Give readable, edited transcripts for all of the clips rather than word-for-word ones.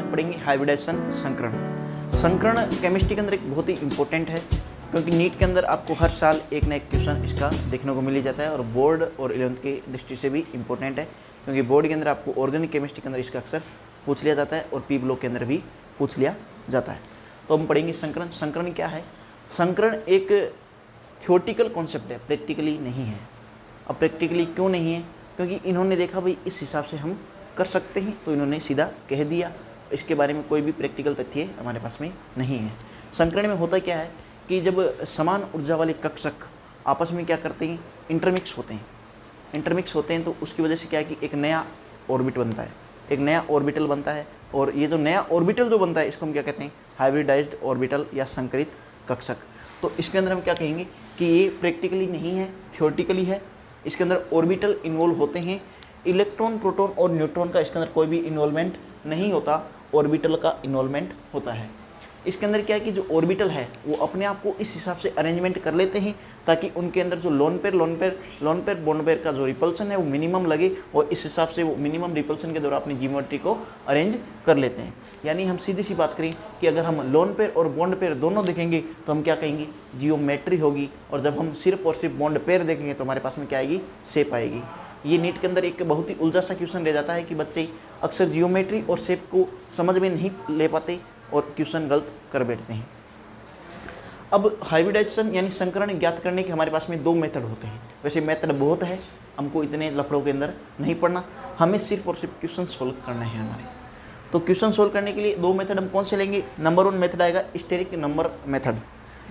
हम पढ़ेंगे हाइब्रिडाइजेशन, संकरण। संकरण केमिस्ट्री के अंदर एक बहुत ही इंपॉर्टेंट है, क्योंकि नीट के अंदर आपको हर साल एक ना एक क्वेश्चन इसका देखने को मिल ही जाता है और बोर्ड और 11th की दृष्टि से भी इम्पोर्टेंट है, क्योंकि बोर्ड के अंदर आपको ऑर्गेनिक केमिस्ट्री के अंदर इसका अक्सर पूछ लिया जाता है और पी ब्लॉक के अंदर भी पूछ लिया जाता है। तो हम पढ़ेंगे संकरण। संकरण क्या है? संकरण एक थियोटिकल कॉन्सेप्ट है, प्रैक्टिकली नहीं है। अब प्रैक्टिकली क्यों नहीं है? क्योंकि इन्होंने देखा भाई इस हिसाब से हम कर सकते हैं, तो इन्होंने सीधा कह दिया। इसके बारे में कोई भी प्रैक्टिकल तथ्य हमारे पास में नहीं है। संकरण में होता क्या है कि जब समान ऊर्जा वाले कक्षक आपस में क्या करते हैं, इंटरमिक्स होते हैं। इंटरमिक्स होते हैं तो उसकी वजह से क्या है कि एक नया ऑर्बिट बनता है, एक नया ऑर्बिटल बनता है। और ये जो नया ऑर्बिटल जो बनता है इसको हम क्या कहते हैं, हाइब्रिडाइज्ड ऑर्बिटल या संकरित कक्षक। तो इसके अंदर हम क्या कहेंगे कि ये प्रैक्टिकली नहीं है, थियोरेटिकली है। इसके अंदर ऑर्बिटल इन्वॉल्व होते हैं, इलेक्ट्रॉन, प्रोटॉन और न्यूट्रॉन का इसके अंदर कोई भी इन्वॉल्वमेंट नहीं होता, ऑर्बिटल का इन्वॉल्वमेंट होता है। इसके अंदर क्या है कि जो ऑर्बिटल है वो अपने आप को इस हिसाब से अरेंजमेंट कर लेते हैं ताकि उनके अंदर जो लोन पेयर बॉन्ड पेयर का जो रिपल्सन है वो मिनिमम लगे, और इस हिसाब से वो मिनिमम रिपल्सन के द्वारा अपनी जियोमेट्री को अरेंज कर लेते हैं। यानी हम सीधी सी बात करें कि अगर हम लोन पेयर और बॉन्ड पेयर दोनों देखेंगे तो हम क्या कहेंगे, जियोमेट्री होगी। और जब हम सिर्फ और सिर्फ बॉन्ड पेयर देखेंगे तो हमारे पास में क्या आएगी, शेप आएगी। ये नीट के अंदर एक बहुत ही उलझा सा क्वेश्चन रह जाता है कि बच्चे अक्सर जियोमेट्री और शेप को समझ में नहीं ले पाते और क्वेश्चन गलत कर बैठते हैं। अब हाइब्रिडाइजेशन यानी संकरण ज्ञात करने के हमारे पास में दो मेथड होते हैं। वैसे मेथड बहुत है, हमको इतने लफड़ों के अंदर नहीं पढ़ना, हमें सिर्फ और सिर्फ क्वेश्चन सोल्व करना है हमारे। तो क्वेश्चन सोल्व करने के लिए दो मेथड हम कौन से लेंगे? नंबर 1 मेथड आएगा स्टेरिक नंबर मेथड।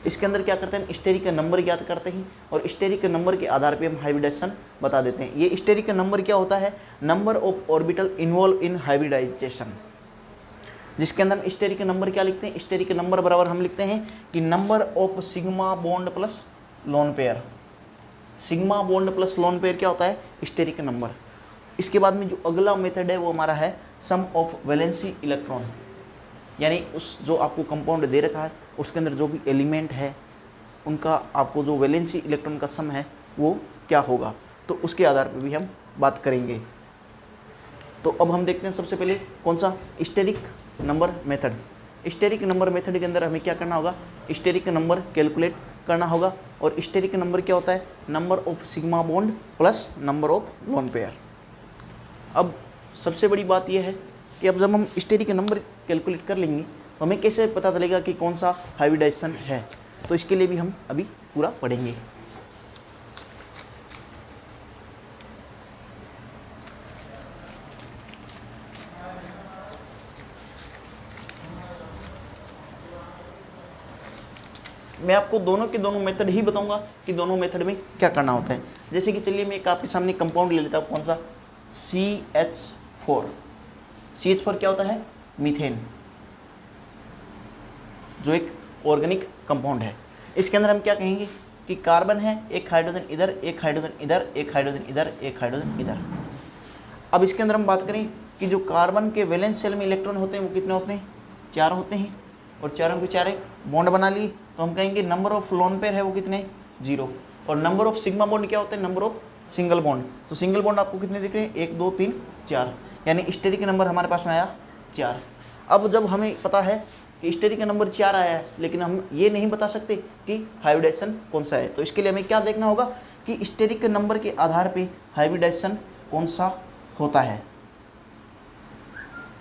इसके अंदर क्या करते हैं, स्टेरिक का नंबर ज्ञात करते हैं और स्टेरिक के नंबर के आधार पे हम हाइब्रिडाइजेशन बता देते हैं। ये स्टेरिक का नंबर क्या होता है? Number of orbital involve in hybridisation. जिसके अंदर हम स्टेरिक नंबर क्या लिखते हैं, स्टेरिक नंबर बराबर हम लिखते हैं कि number of sigma bond plus lone pair. Sigma bond plus lone pair क्या होता है? Steric number. इसके बाद में जो अगला मेथड है वो हमारा है सम ऑफ वैलेंसी इलेक्ट्रॉन, यानी उस जो आपको कंपाउंड दे रखा है उसके अंदर जो भी एलिमेंट है उनका आपको जो वैलेंसी इलेक्ट्रॉन का सम है वो क्या होगा, तो उसके आधार पर भी हम बात करेंगे। तो अब हम देखते हैं सबसे पहले कौन सा, steric number method. Steric number method के अंदर हमें क्या करना होगा, स्टेरिक नंबर कैलकुलेट करना होगा। और स्टेरिक नंबर क्या होता है? Number of sigma bond plus number of lone pair. अब सबसे बड़ी बात यह है कि अब जब हम स्टेरिक नंबर कैलकुलेट कर लेंगे तो हमें कैसे पता चलेगा कि कौन सा हाइब्रिडाइजेशन है, तो इसके लिए भी हम अभी पूरा पढ़ेंगे। मैं आपको दोनों के दोनों मेथड ही बताऊंगा कि दोनों मेथड में क्या करना होता है। जैसे कि चलिए मैं एक आपके सामने कंपाउंड ले लेता हूँ, कौन सा, CH4। CH4 क्या होता है? मीथेन, जो एक ऑर्गेनिक कंपाउंड है। इसके अंदर हम क्या कहेंगे कि कार्बन है, एक हाइड्रोजन इधर, एक हाइड्रोजन इधर, एक हाइड्रोजन इधर, एक हाइड्रोजन इधर। अब इसके अंदर हम बात करें कि जो कार्बन के वैलेंस शेल में इलेक्ट्रॉन होते हैं वो कितने होते हैं? 4 होते हैं, और चारों के चारे बॉन्ड बना लिए, तो हम कहेंगे नंबर ऑफ लोन पेयर है वो कितने? 0। और नंबर ऑफ सिग्मा बॉन्ड क्या होते हैं? Number of single bond. तो सिंगल बॉन्ड आपको कितने दिख रहे हैं? 1 2 3 4, यानी स्टेरिक नंबर हमारे पास में आया 4। अब जब हमें पता है कि स्टेरिक नंबर 4 आया है, लेकिन हम ये नहीं बता सकते कि हाइब्रिडाइजेशन कौन सा है, तो इसके लिए हमें क्या देखना होगा कि स्टेरिक नंबर के आधार पर हाइब्रिडाइजेशन कौन सा होता है।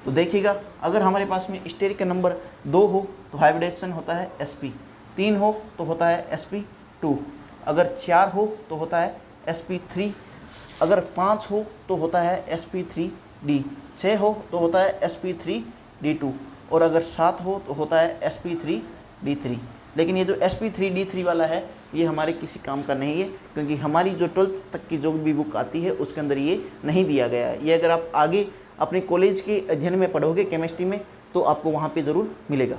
तो देखिएगा, अगर हमारे पास में स्टेरिक नंबर 2 हो तो हाइब्रिडाइजेशन होता है sp, 3 हो तो होता है sp2, अगर 4 हो तो होता है sp3, अगर 5 हो तो होता है sp3d, 6 हो तो होता है sp3d2, और अगर 7 हो तो होता है sp3d3। लेकिन ये जो sp3d3 वाला है ये हमारे किसी काम का नहीं है, क्योंकि हमारी जो 12th तक की जो भी बुक आती है उसके अंदर ये नहीं दिया गया है। ये अगर आप आगे अपने कॉलेज के अध्ययन में पढ़ोगे केमिस्ट्री में तो आपको वहाँ पे ज़रूर मिलेगा।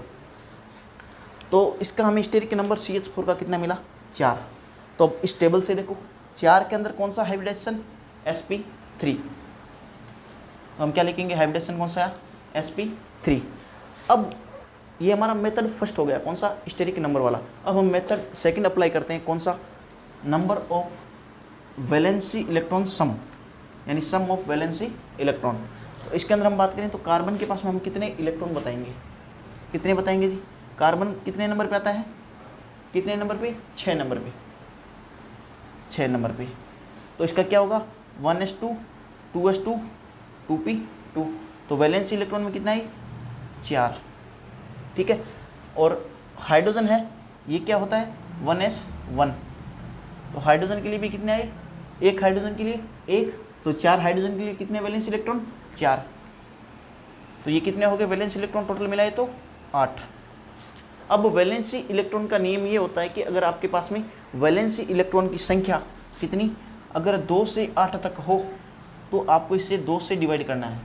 तो इसका हमें स्टेरिक नंबर CH4 का कितना मिला? 4। तो अब इस टेबल से देखो 4 के अंदर कौन सा हाइब्रिडाइजेशन? sp3। तो हम क्या लिखेंगे, हाइब्रिडाइजेशन कौन सा है? sp3। अब ये हमारा मेथड फर्स्ट हो गया, कौन सा? स्टेरिक नंबर वाला। अब हम मेथड सेकंड अप्लाई करते हैं, कौन सा? नंबर ऑफ वैलेंसी इलेक्ट्रॉन सम, यानी सम ऑफ वैलेंसी इलेक्ट्रॉन। तो इसके अंदर हम बात करें तो कार्बन के पास में हम कितने इलेक्ट्रॉन बताएंगे, कितने बताएंगे जी? कार्बन कितने नंबर पे आता है, कितने नंबर पे? 6 नंबर पे, 6 नंबर पे। तो इसका क्या होगा 1s2 2s2 2p2। तो वैलेंस इलेक्ट्रॉन में कितना है 4, ठीक है। और हाइड्रोजन है, ये क्या होता है 1s1। तो हाइड्रोजन के लिए भी कितने आए, एक हाइड्रोजन के लिए एक, तो 4 हाइड्रोजन के लिए कितने वैलेंस इलेक्ट्रॉन 4। तो ये कितने हो गए वैलेंस इलेक्ट्रॉन टोटल मिलाए तो 8। अब वैलेंसी इलेक्ट्रॉन का नियम ये होता है कि अगर आपके पास में वैलेंसी इलेक्ट्रॉन की संख्या कितनी, अगर 2 से 8 तक हो तो आपको इसे 2 से डिवाइड करना है,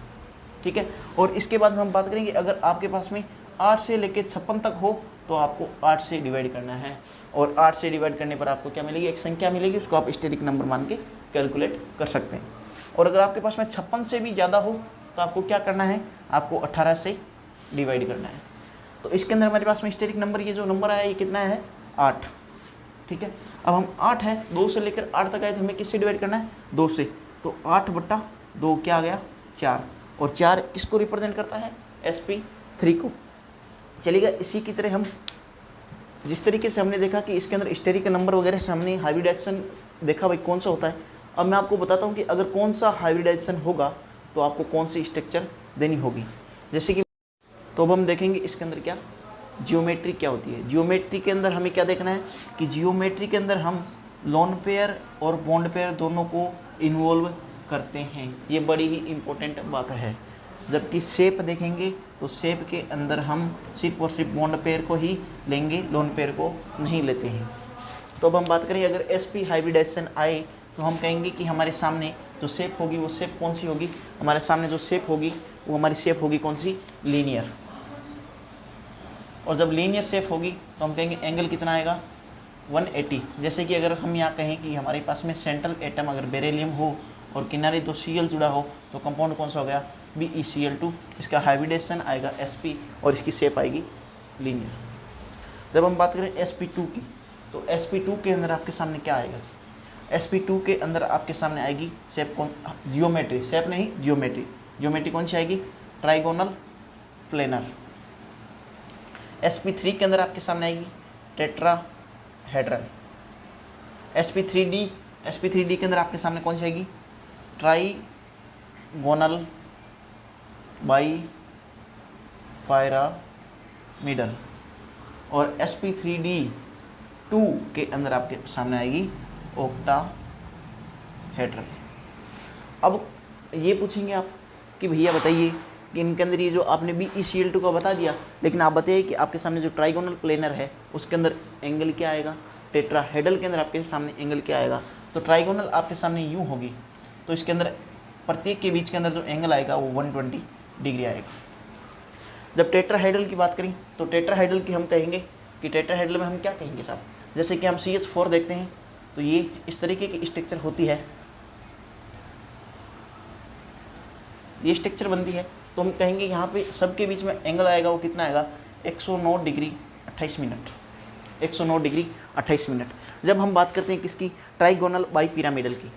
ठीक है। और इसके बाद हम बात करेंगे अगर आपके पास में 8 से लेकर 56 तक हो तो आपको 8 से डिवाइड करना है, और 8 से डिवाइड करने पर आपको क्या मिलेगी, एक संख्या मिलेगी, उसको आप स्टेरिक नंबर मान के कैलकुलेट कर सकते हैं। और अगर आपके पास में 56 से भी ज़्यादा हो तो आपको क्या करना है, आपको 18 से डिवाइड करना है। तो इसके अंदर हमारे पास में स्टेरिक नंबर, ये जो नंबर आया ये कितना है 8, ठीक है। अब हम 8 है, 2 से लेकर 8 तक आए तो हमें किससे डिवाइड करना है 2 से, तो 8/2 क्या आ गया 4, और 4 किसको रिप्रेजेंट करता है sp3 को। चलिएगा इसी की तरह हम जिस तरीके से हमने देखा कि इसके अंदर स्टेरिक नंबर वगैरह से हमने हाइब्रिडाइजेशन देखा भाई कौन सा होता है। अब मैं आपको बताता हूँ कि अगर कौन सा हाइब्रिडाइजेशन होगा तो आपको कौन सी स्ट्रक्चर देनी होगी। जैसे कि तो अब हम देखेंगे इसके अंदर क्या जियोमेट्री क्या होती है। जियोमेट्री के अंदर हमें क्या देखना है कि जियोमेट्री के अंदर हम लोन पेयर और बॉन्ड पेयर दोनों को इन्वॉल्व करते हैं, ये बड़ी ही इम्पोर्टेंट बात है। जबकि शेप देखेंगे तो शेप के अंदर हम सिर्फ और सिर्फ बॉन्ड पेयर को ही लेंगे, लोन पेयर को नहीं लेते हैं। तो अब हम बात करें अगर sp हाइब्रिडाइजेशन आए तो हम कहेंगे कि हमारे सामने जो शेप होगी वो शेप कौन सी होगी, हमारे सामने जो शेप होगी वो हमारी शेप होगी कौन सी, लीनियर। और जब लीनियर शेप होगी तो हम कहेंगे एंगल कितना आएगा 180। जैसे कि अगर हम यहाँ कहें कि हमारे पास में सेंट्रल एटम अगर बेरिलियम हो और किनारे तो Cl जुड़ा हो तो कंपाउंड कौन सा हो गया BeCl2। इसका हाइब्रिडेशन आएगा sp और इसकी शेप आएगी लीनियर। जब हम बात करें sp2 की तो sp2 के अंदर आपके सामने क्या आएगा, sp2 के अंदर आपके सामने आएगी शेप कौन, जियोमेट्री, शेप नहीं जियोमेट्री। जियोमेट्री कौन सी आएगी ट्राइगोनल प्लेनर। sp3 के अंदर आपके सामने आएगी टेट्राहेड्रल। sp3d के अंदर आपके सामने कौन सी आएगी ट्राइगोनल बाईपिरामिडल। और sp3d2 के अंदर आपके सामने आएगी ऑक्टाहेड्रल। अब ये पूछेंगे आप कि भैया बताइए कि इनके अंदर ये जो आपने BeCl2 का बता दिया, लेकिन आप बताइए कि आपके सामने जो ट्राइगोनल प्लेनर है उसके अंदर एंगल क्या आएगा, टेट्राहेड्रल के अंदर आपके सामने एंगल क्या आएगा। तो ट्राइगोनल आपके सामने यूँ होगी तो इसके अंदर प्रत्येक के बीच के अंदर जो एंगल आएगा वो 120 डिग्री आएगा। जब टेट्राहेड्रल की बात करें तो टेट्राहेड्रल की हम कहेंगे कि टेट्राहेड्रल में हम क्या कहेंगे साहब, जैसे कि हम CH4 देखते हैं तो ये इस तरीके की स्ट्रक्चर होती है, ये स्ट्रक्चर बनती है। तो हम कहेंगे यहाँ पे सबके बीच में एंगल आएगा वो कितना आएगा 109 डिग्री 28 मिनट, 109 डिग्री 28 मिनट। जब हम बात करते हैं किसकी ट्राइगोनल बाईपिरामिडल की,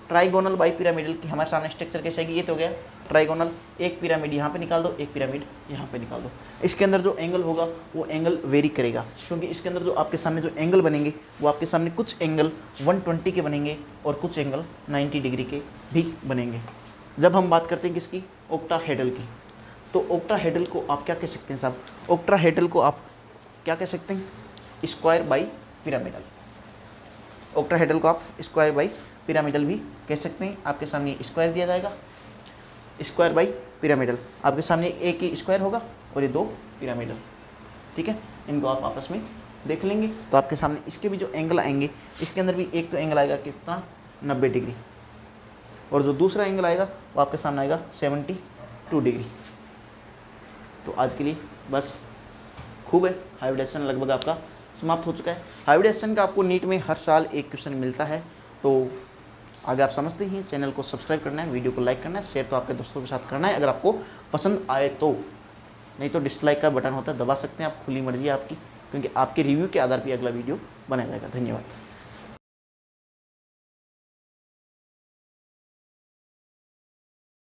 ट्राइगोनल बाईपिरामिडल की हमारे सामने स्ट्रक्चर कैसे आएगी, ये तो हो गया ट्राइगोनल, एक पिरामिड यहाँ पे निकाल दो, एक पिरामिड यहाँ पे निकाल दो। इसके अंदर जो एंगल होगा वो एंगल वेरी करेगा, क्योंकि इसके अंदर जो आपके सामने जो एंगल बनेंगे वो आपके सामने कुछ एंगल 120 के बनेंगे और कुछ एंगल 90 डिग्री के भी बनेंगे। जब हम बात करते हैं किसकी ऑक्टाहेड्रल की, तो ऑक्टाहेड्रल को आप क्या कह सकते हैं साहब, ऑक्टाहेड्रल को आप क्या कह सकते हैं स्क्वायर बाई पिरामिडल। ऑक्टाहेड्रल को आप स्क्वायर बाई पिरामिडल भी कह सकते हैं। आपके सामने स्क्वायर दिया जाएगा, स्क्वायर बाई पिरामिडल, आपके सामने एक ही स्क्वायर होगा और ये 2 पिरामिडल, ठीक है। इनको आप आपस में देख लेंगे तो आपके सामने इसके भी जो एंगल आएंगे, इसके अंदर भी एक तो एंगल आएगा कितना 90 डिग्री, और जो दूसरा एंगल आएगा वो आपके सामने आएगा 72 डिग्री। तो आज के लिए बस खूब है, हाइब्रिडेशन लगभग आपका समाप्त हो चुका है। हाइब्रिडेशन का आपको नीट में हर साल एक क्वेश्चन मिलता है, तो आगे आप समझते ही हैं। चैनल को सब्सक्राइब करना है, वीडियो को लाइक करना है, शेयर तो आपके दोस्तों के साथ करना है अगर आपको पसंद आए तो, नहीं तो डिसलाइक का बटन होता है दबा सकते हैं आप, खुली मर्जी है आपकी, क्योंकि आपके रिव्यू के आधार पर अगला वीडियो बनाया जाएगा। धन्यवाद।